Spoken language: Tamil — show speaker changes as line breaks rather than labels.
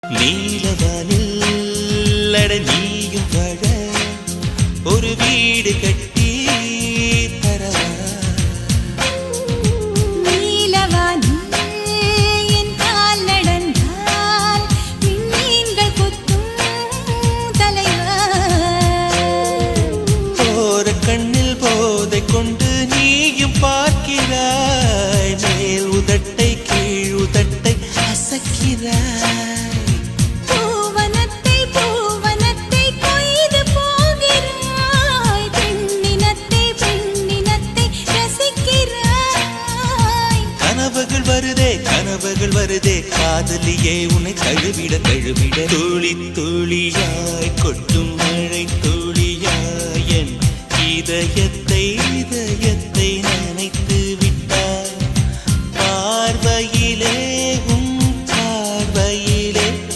நீலவானில் நீயும் வாழ ஒரு வீடு கட்டி தரவா.
நீலவானில் என் கால் நடந்தால் விண்மீன்கள் கொத்தும் தலைவா.
போற கண்ணில் போதை கொண்டு நீயும் பார்க்கிறாய், மேல் உதட்டை கீழ் உதட்டை அசக்கிறாய். கனவுகள் வருதே காதலியே உன்னை தழுவிட தழுவிட. துளி துளியாய் கொட்டும் மழை துளியாய் என் இதயத்தை